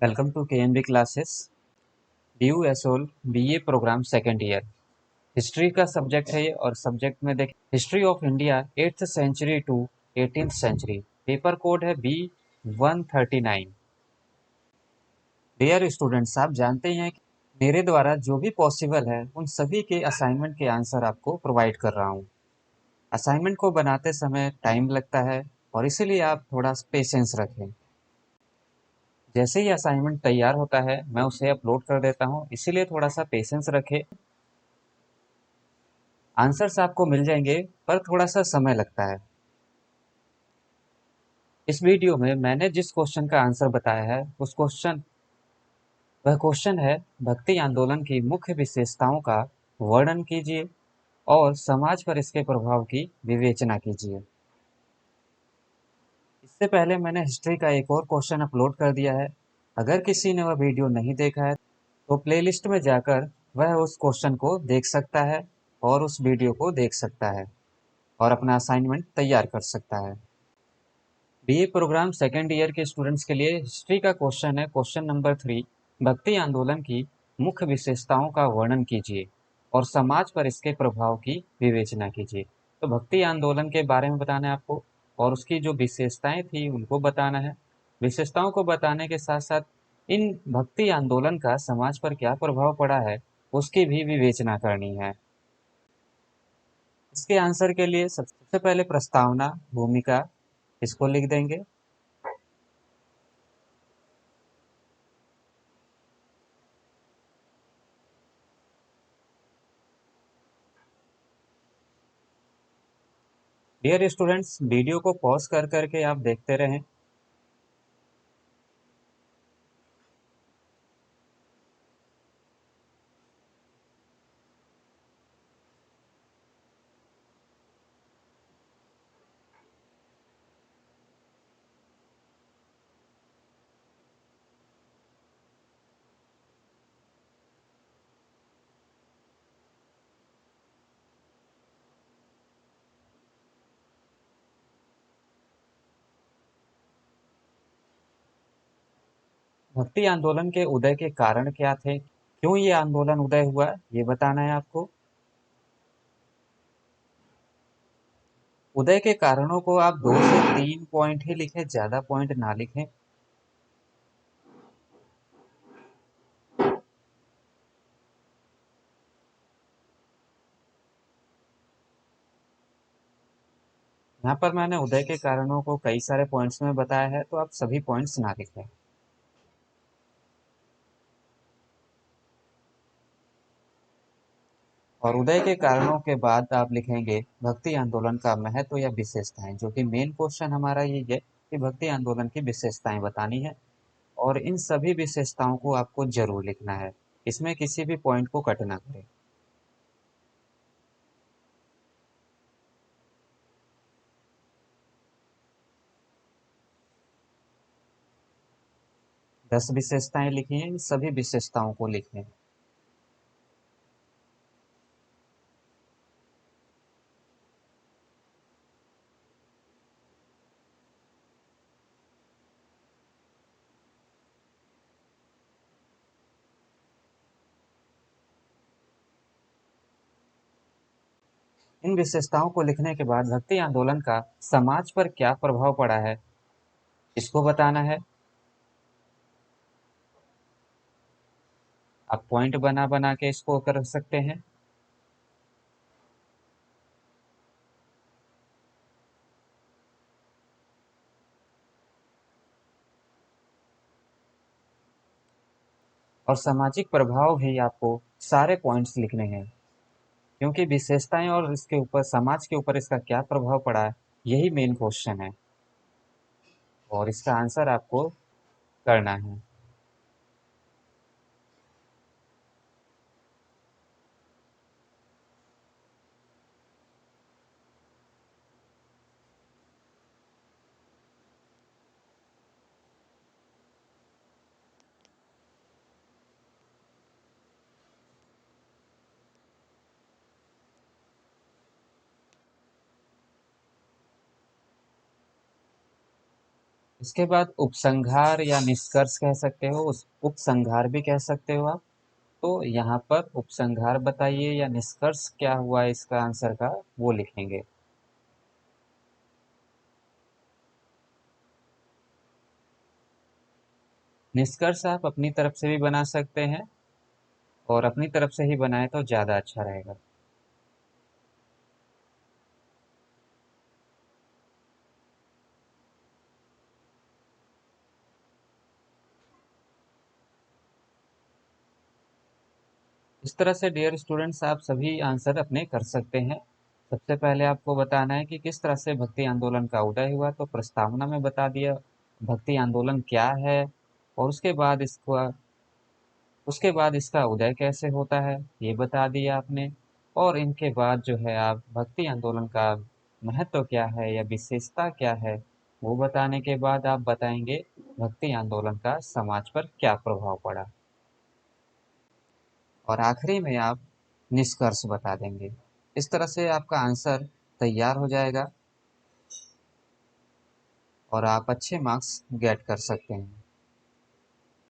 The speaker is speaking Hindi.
Welcome to KMB classes DU SOL BA programme second year. History का सब्जेक्ट है ये और सब्जेक्ट में देखें history of India 8th century to 18th century. Paper code है B139। डियर स्टूडेंट्स, आप जानते हैं कि मेरे द्वारा जो भी पॉसिबल है उन सभी के असाइनमेंट के आंसर आपको प्रोवाइड कर रहा हूँ। असाइनमेंट को बनाते समय टाइम लगता है और इसीलिए आप थोड़ा पेशेंस रखें। जैसे ही असाइनमेंट तैयार होता है मैं उसे अपलोड कर देता हूँ, इसीलिए थोड़ा सा पेशेंस रखें। आंसर्स आपको मिल जाएंगे पर थोड़ा सा समय लगता है। इस वीडियो में मैंने जिस क्वेश्चन का आंसर बताया है वह क्वेश्चन है भक्ति आंदोलन की मुख्य विशेषताओं का वर्णन कीजिए और समाज पर इसके प्रभाव की विवेचना कीजिए। इससे पहले मैंने हिस्ट्री का एक और क्वेश्चन अपलोड कर दिया है। अगर किसी ने वह वीडियो नहीं देखा है तो प्लेलिस्ट में जाकर वह उस क्वेश्चन को देख सकता है और उस वीडियो को देख सकता है और अपना असाइनमेंट तैयार कर सकता है। बीए प्रोग्राम सेकेंड ईयर के स्टूडेंट्स के लिए हिस्ट्री का क्वेश्चन है, क्वेश्चन नंबर 3। भक्ति आंदोलन की मुख्य विशेषताओं का वर्णन कीजिए और समाज पर इसके प्रभाव की विवेचना कीजिए। तो भक्ति आंदोलन के बारे में बताना है आपको और उसकी जो विशेषताएं थी उनको बताना है। विशेषताओं को बताने के साथ साथ इन भक्ति आंदोलन का समाज पर क्या प्रभाव पड़ा है उसकी भी विवेचना करनी है। इसके आंसर के लिए सबसे पहले प्रस्तावना, भूमिका इसको लिख देंगे। डियर स्टूडेंट्स, वीडियो को पॉज कर करके आप देखते रहें। भक्ति आंदोलन के उदय के कारण क्या थे, क्यों ये आंदोलन उदय हुआ, ये बताना है आपको। उदय के कारणों को आप 2 से 3 पॉइंट ही लिखें, ज्यादा पॉइंट ना लिखें। यहाँ पर मैंने उदय के कारणों को कई सारे पॉइंट्स में बताया है, तो आप सभी पॉइंट्स ना लिखें। और उदय के कारणों के बाद आप लिखेंगे भक्ति आंदोलन का महत्व या विशेषताएं, जो कि मेन क्वेश्चन हमारा ये है कि भक्ति आंदोलन की विशेषताएं बतानी है और इन सभी विशेषताओं को आपको जरूर लिखना है। इसमें किसी भी पॉइंट को कट ना करें। 10 विशेषताएं लिखी हैं, इन सभी विशेषताओं को लिखें। इन विशेषताओं को लिखने के बाद भक्ति आंदोलन का समाज पर क्या प्रभाव पड़ा है इसको बताना है। आप पॉइंट बना बना के इसको कर सकते हैं। और सामाजिक प्रभाव भी आपको सारे पॉइंट्स लिखने हैं, क्योंकि विशेषताएं और इसके ऊपर समाज के ऊपर इसका क्या प्रभाव पड़ा है यही मेन क्वेश्चन है और इसका आंसर आपको करना है। इसके बाद उपसंहार या निष्कर्ष कह सकते हो, उस उपसंहार भी कह सकते हो आप। तो यहाँ पर उपसंहार बताइए या निष्कर्ष क्या हुआ इसका आंसर का, वो लिखेंगे। निष्कर्ष आप अपनी तरफ से भी बना सकते हैं, और अपनी तरफ से ही बनाए तो ज़्यादा अच्छा रहेगा। इस तरह से डियर स्टूडेंट्स आप सभी आंसर अपने कर सकते हैं। सबसे पहले आपको बताना है कि किस तरह से भक्ति आंदोलन का उदय हुआ, तो प्रस्तावना में बता दिया भक्ति आंदोलन क्या है, और उसके बाद इसका उदय कैसे होता है ये बता दिया आपने। और इनके बाद जो है आप भक्ति आंदोलन का महत्व क्या है या विशेषता क्या है वो बताने के बाद आप बताएंगे भक्ति आंदोलन का समाज पर क्या प्रभाव पड़ा, और आखिरी में आप निष्कर्ष बता देंगे। इस तरह से आपका आंसर तैयार हो जाएगा और आप अच्छे मार्क्स गेट कर सकते हैं।